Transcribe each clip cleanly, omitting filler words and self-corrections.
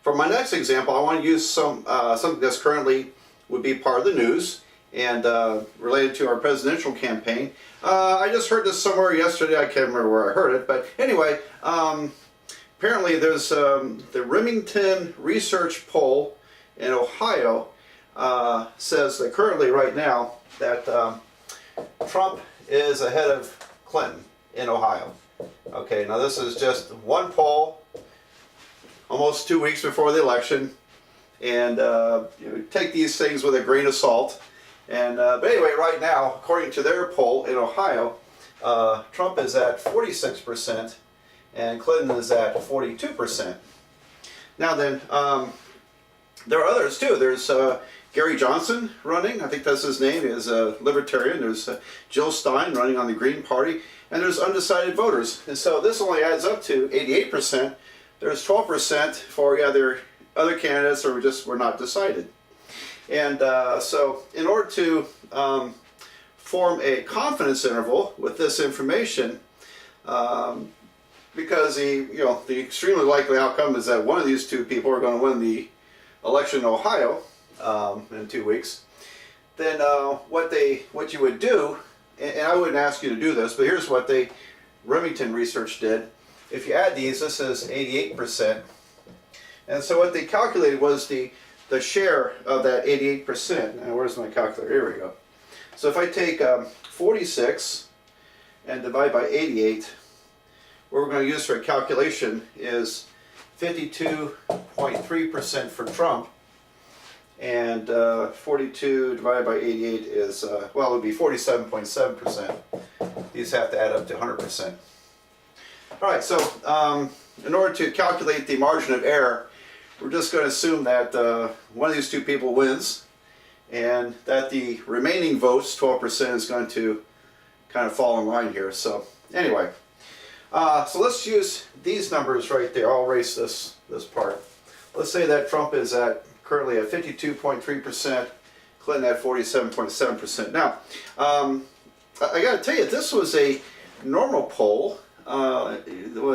for my next example, I want to use something that's currently would be part of the news and related to our presidential campaign. I just heard this somewhere yesterday. I can't remember where I heard it, but anyway, apparently there's the Remington Research poll in Ohio says that currently, right now, that Trump is ahead of Clinton in Ohio. Okay, now this is just one poll, almost 2 weeks before the election, and take these things with a grain of salt. And but anyway, right now, according to their poll in Ohio, Trump is at 46% and Clinton is at 42%. Now then, there are others too. There's Gary Johnson running, I think that's his name, is a libertarian. There's Jill Stein running on the Green Party, and there's undecided voters. And so this only adds up to 88%. There's 12% for either other candidates or just were not decided. And so in order to form a confidence interval with this information, because the extremely likely outcome is that one of these two people are going to win the election in Ohio in 2 weeks, then what you would do, and I wouldn't ask you to do this, but here's what Remington Research did. If you add these, this is 88%, and so what they calculated was the share of that 88%. Now where's my calculator? Here we go. So if I take 46 and divide by 88, what we're going to use for a calculation is 52.3% for Trump, and 42 divided by 88 is, well, it would be 47.7%. These have to add up to 100%. All right, so in order to calculate the margin of error, we're just going to assume that one of these two people wins, and that the remaining votes, 12%, is going to kind of fall in line here. So anyway, so let's use these numbers right there. I'll erase this part. Let's say that Trump is currently at 52.3%, Clinton at 47.7%. Now, I got to tell you, this was a normal poll, a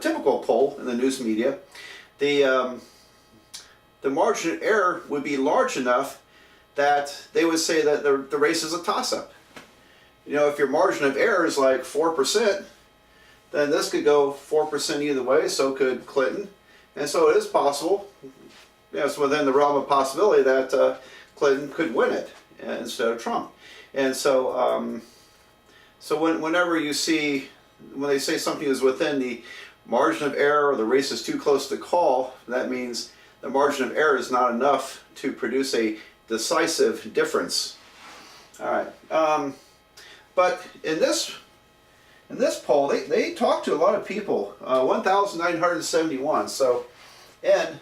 typical poll in the news media. The margin of error would be large enough that they would say that the race is a toss-up. If your margin of error is like 4%, then this could go 4% either way, so could Clinton. And so it is possible, it's within the realm of possibility that Clinton could win it instead of Trump. And so, whenever you see, when they say something is within the margin of error or the race is too close to call, that means the margin of error is not enough to produce a decisive difference. All right, but in this poll, they talked to a lot of people, 1,971. So N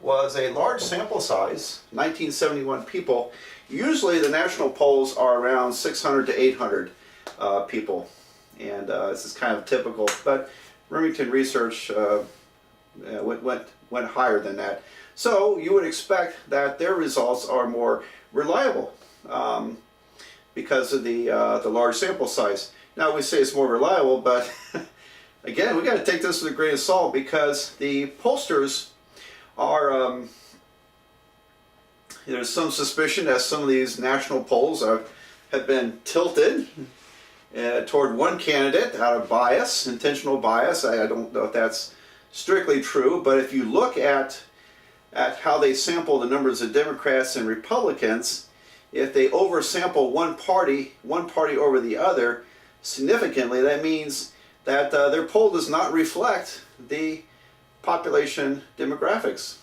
was a large sample size, 1971 people. Usually the national polls are around 600 to 800 people, and this is kind of typical. But Remington Research went higher than that. So you would expect that their results are more reliable because of the large sample size. Now we say it's more reliable, but again, we got to take this with a grain of salt, because the pollsters are, there's some suspicion that some of these national polls have been tilted toward one candidate out of bias, intentional bias. I don't know if that's strictly true, but if you look at how they sample the numbers of Democrats and Republicans, if they oversample one party over the other significantly, that means that their poll does not reflect the population demographics.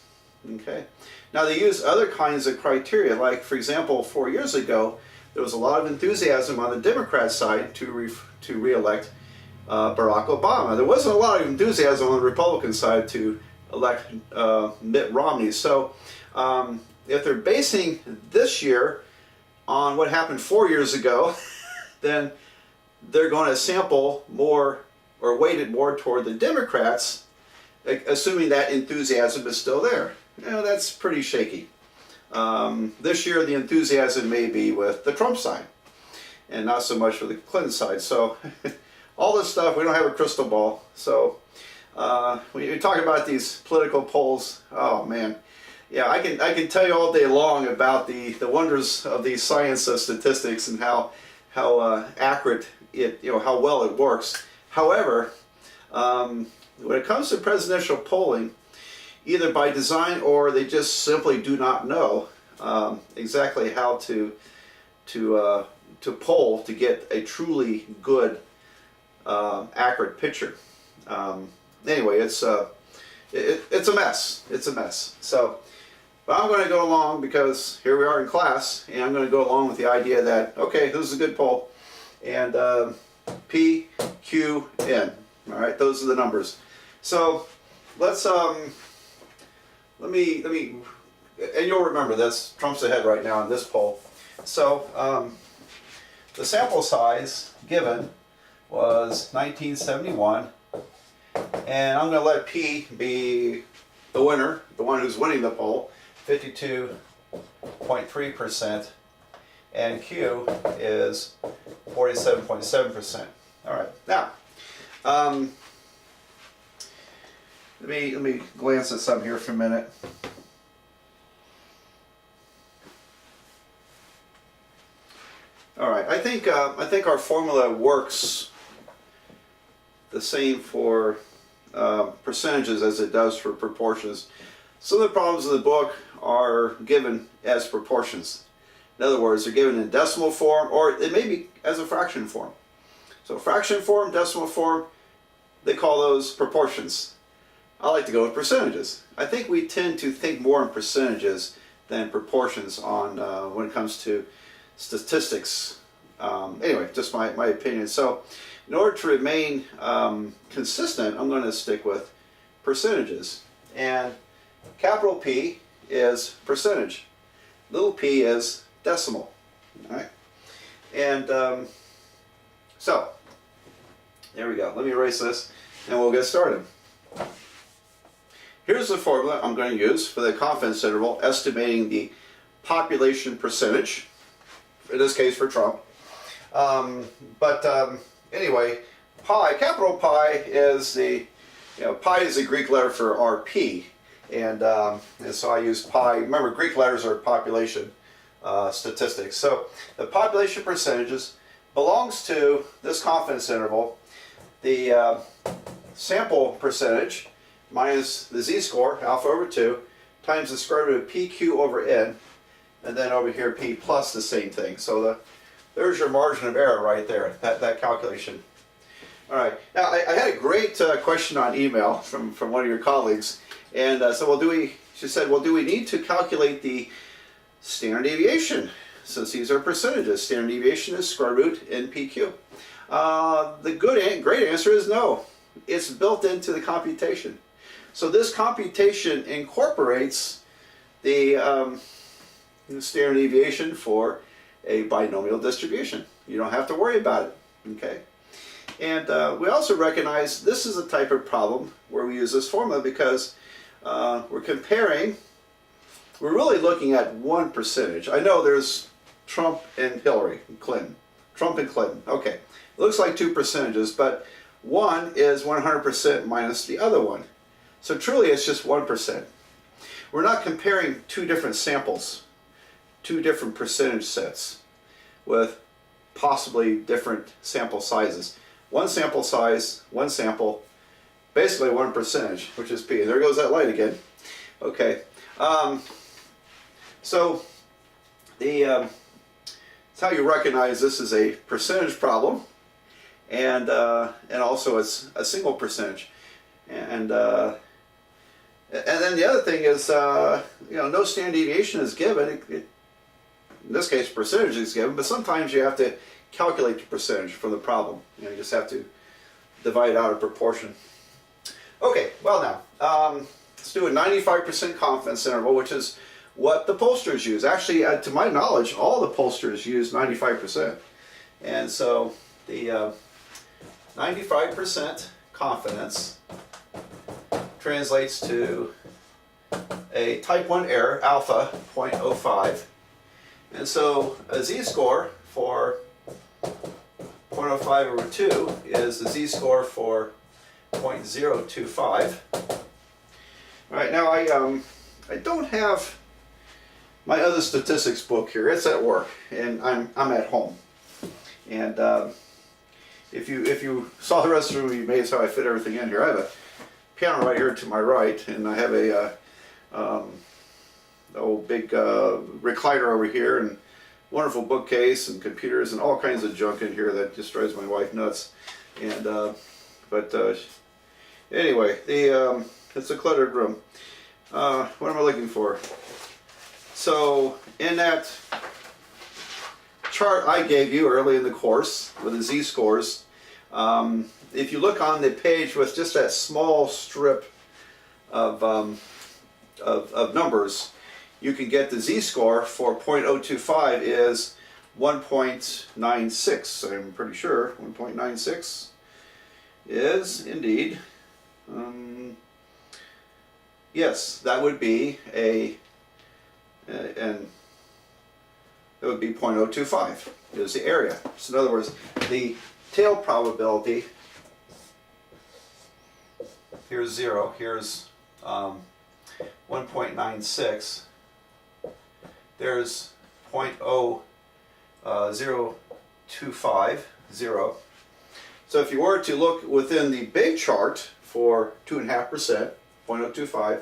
Okay. Now they use other kinds of criteria, like for example, 4 years ago, there was a lot of enthusiasm on the Democrat side to re-elect Barack Obama. There wasn't a lot of enthusiasm on the Republican side to elect Mitt Romney. So if they're basing this year on what happened 4 years ago, then they're going to sample more or weight it more toward the Democrats, assuming that enthusiasm is still there. That's pretty shaky. This year the enthusiasm may be with the Trump side and not so much with the Clinton side. So all this stuff, we don't have a crystal ball. So When you're talking about these political polls, oh man, yeah, I can tell you all day long about the wonders of the science of statistics and how accurate it, how well it works. However, when it comes to presidential polling, either by design or they just simply do not know exactly how to poll to get a truly good, accurate picture. Anyway, it's a mess. It's a mess. So, but I'm going to go along because here we are in class, and I'm going to go along with the idea that okay, this is a good poll, and P, Q, N. All right, those are the numbers. So let's let me, and you'll remember this. Trump's ahead right now in this poll. So the sample size given was 1971. And I'm going to let P be the winner, the one who's winning the poll, 52.3%, and Q is 47.7%. All right, now let me glance at some here for a minute. All right, I think our formula works the same for percentages as it does for proportions. Some of the problems in the book are given as proportions. In other words, they're given in decimal form, or it may be as a fraction form. So fraction form, decimal form, they call those proportions. I like to go with percentages. I think we tend to think more in percentages than proportions on when it comes to statistics. Anyway, just my opinion. So in order to remain consistent, I'm going to stick with percentages. And capital P is percentage. Little p is decimal. All right? And so, there we go. Let me erase this and we'll get started. Here's the formula I'm going to use for the confidence interval estimating the population percentage, in this case for Trump. Anyway, pi, capital pi is pi is the Greek letter for RP, and so I use pi. Remember, Greek letters are population statistics. So the population percentages belongs to this confidence interval, the sample percentage minus the z-score, alpha over 2, times the square root of pq over n, and then over here p plus the same thing. So there's your margin of error right there, that calculation. All right. Now, I had a great question on email from one of your colleagues, and she said, well, do we need to calculate the standard deviation? Since these are percentages, standard deviation is square root NPQ. The great answer is no. It's built into the computation. So this computation incorporates the standard deviation for a binomial distribution. You don't have to worry about it, okay? And we also recognize this is a type of problem where we use this formula because we're really looking at one percentage. I know there's Trump and Hillary Clinton. Trump and Clinton, okay. It looks like two percentages, but one is 100% minus the other one. So truly it's just 1%. We're not comparing two different samples, two different percentage sets with possibly different sample sizes. One sample size, one sample, basically one percentage, which is P. There goes that light again. Okay. So it's how you recognize this is a percentage problem, and also it's a single percentage, and then the other thing is no standard deviation is given. In this case, percentage is given, but sometimes you have to calculate the percentage from the problem. You just have to divide out a proportion. Okay, well now, let's do a 95% confidence interval, which is what the pollsters use. Actually, to my knowledge, all the pollsters use 95%. And so the 95% confidence translates to a type 1 error, alpha 0.05. And so a z-score for 0.05 over 2 is the z-score for 0.025. All right, now I don't have my other statistics book here. It's at work, and I'm at home. And if you saw the rest of the room, you may see how I fit everything in here. I have a piano right here to my right, and I have a old big recliner over here, and wonderful bookcase and computers and all kinds of junk in here that just drives my wife nuts. And anyway, it's a cluttered room. What am I looking for? So in that chart I gave you early in the course with the z-scores, if you look on the page with just that small strip of numbers, you can get the z-score for 0.025 is 1.96. I'm pretty sure 1.96 is indeed, yes, that would be and it would be 0.025 is the area. So in other words, the tail probability, here's 0, here's 1.96, there's 0.025, 0. So if you were to look within the big chart for 2.5%, 0.025,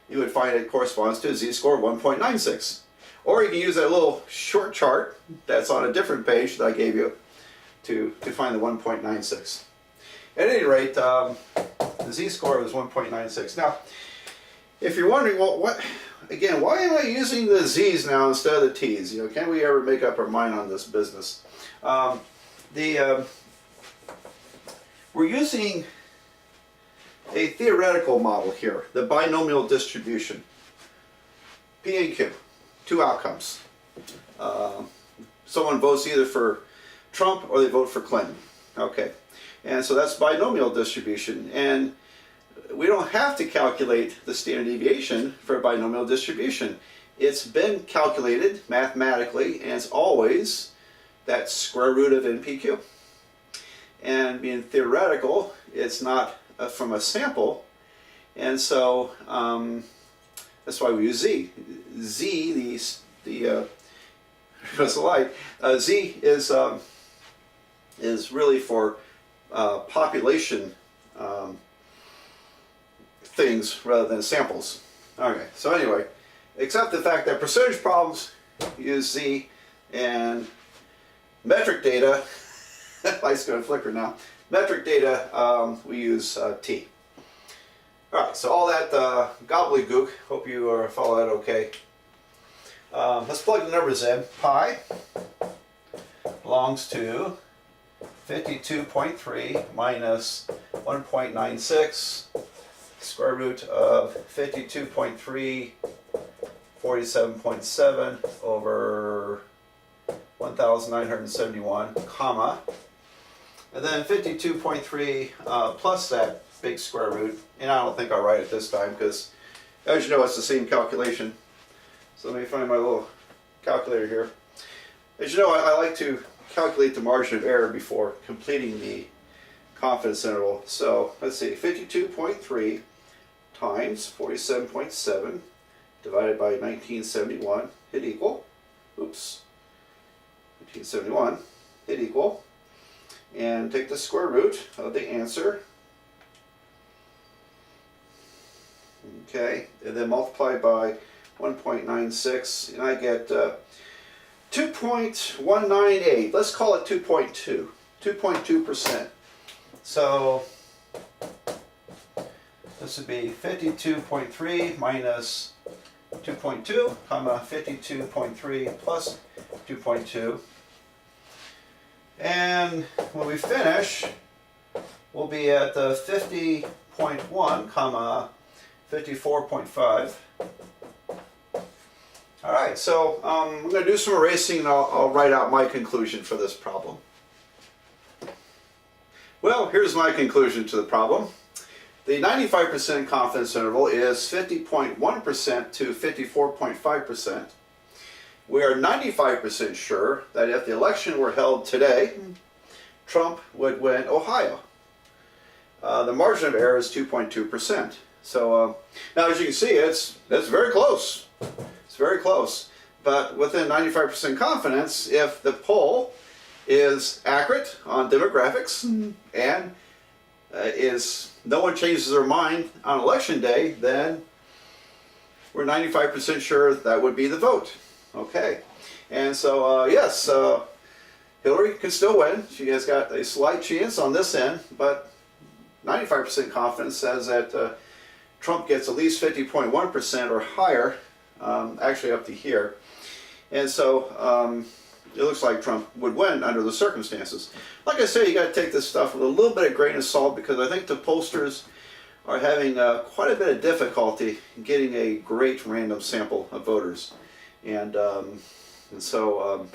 you would find it corresponds to a z-score of 1.96. Or you can use that little short chart that's on a different page that I gave you to find the 1.96. At any rate, the z-score was 1.96. Now, if you're wondering, well, why am I using the z's now instead of the t's? You know, can we ever make up our mind on this business? We're using a theoretical model here, the binomial distribution. P and Q, two outcomes. Someone votes either for Trump or they vote for Clinton. Okay, and so that's binomial distribution, and we don't have to calculate the standard deviation for a binomial distribution. It's been calculated mathematically, and it's always that square root of NPQ. And being theoretical, it's not from a sample, and so that's why we use z. Z, because the light, z is really for population things rather than samples. Okay, so anyway, except the fact that percentage problems use z, and metric data, light's going to flicker now. Metric data, we use t. Alright, so all that gobbledygook, hope you follow that okay. Let's plug the numbers in. Pi belongs to 52.3 minus 1.96 square root of 52.3 47.7 over 1971, comma, and then 52.3 plus that big square root, and I don't think I'll write it this time because, as you know, it's the same calculation. So let me find my little calculator here. As you know, I like to calculate the margin of error before completing the confidence interval. So let's see, 52.3 times 47.7 divided by 1971, hit equal, oops, 1971, hit equal, and take the square root of the answer, okay, and then multiply by 1.96, and I get 2.198. Let's call it 2.2, 2.2%. So this would be 52.3 minus 2.2, comma 52.3 plus 2.2. And when we finish, we'll be at the 50.1, comma 54.5. All right, so I'm going to do some erasing, and I'll write out my conclusion for this problem. Well, here's my conclusion to the problem. The 95% confidence interval is 50.1% to 54.5%. We are 95% sure that if the election were held today, Trump would win Ohio. The margin of error is 2.2%. So now, as you can see, it's very close. It's very close. But within 95% confidence, if the poll is accurate on demographics and no one changes their mind on election day, then we're 95% sure that would be the vote. Okay. And so, yes, Hillary can still win. She has got a slight chance on this end, but 95% confidence says that Trump gets at least 50.1% or higher, actually up to here. And so it looks like Trump would win under the circumstances. Like I say, you got to take this stuff with a little bit of grain of salt, because I think the pollsters are having quite a bit of difficulty getting a great random sample of voters. And so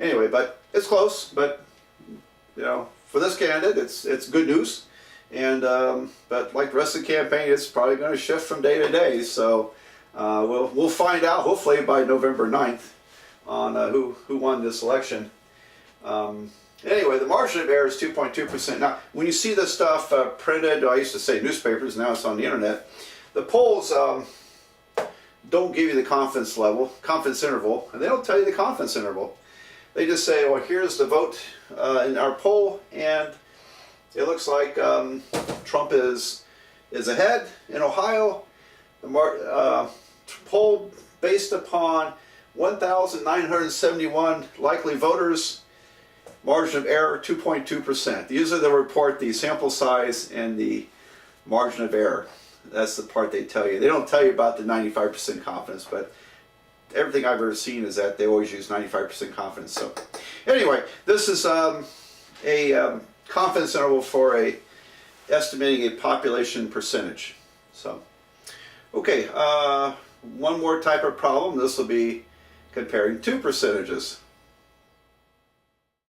anyway, but it's close. But you know, for this candidate, it's good news. And but like the rest of the campaign, it's probably going to shift from day to day. So we'll find out hopefully by November 9th on who won this election. Anyway, the margin of error is 2.2%. Now, when you see this stuff printed, I used to say newspapers, now it's on the internet, the polls don't give you the confidence interval, and they don't tell you the confidence interval. They just say, well, here's the vote in our poll, and it looks like Trump is ahead in Ohio. The poll based upon 1,971 likely voters, margin of error 2.2%. Usually they'll report the sample size and the margin of error. That's the part they tell you. They don't tell you about the 95% confidence, but everything I've ever seen is that they always use 95% confidence. So anyway, this is a confidence interval for estimating a population percentage. So, okay, one more type of problem. This will be comparing two percentages.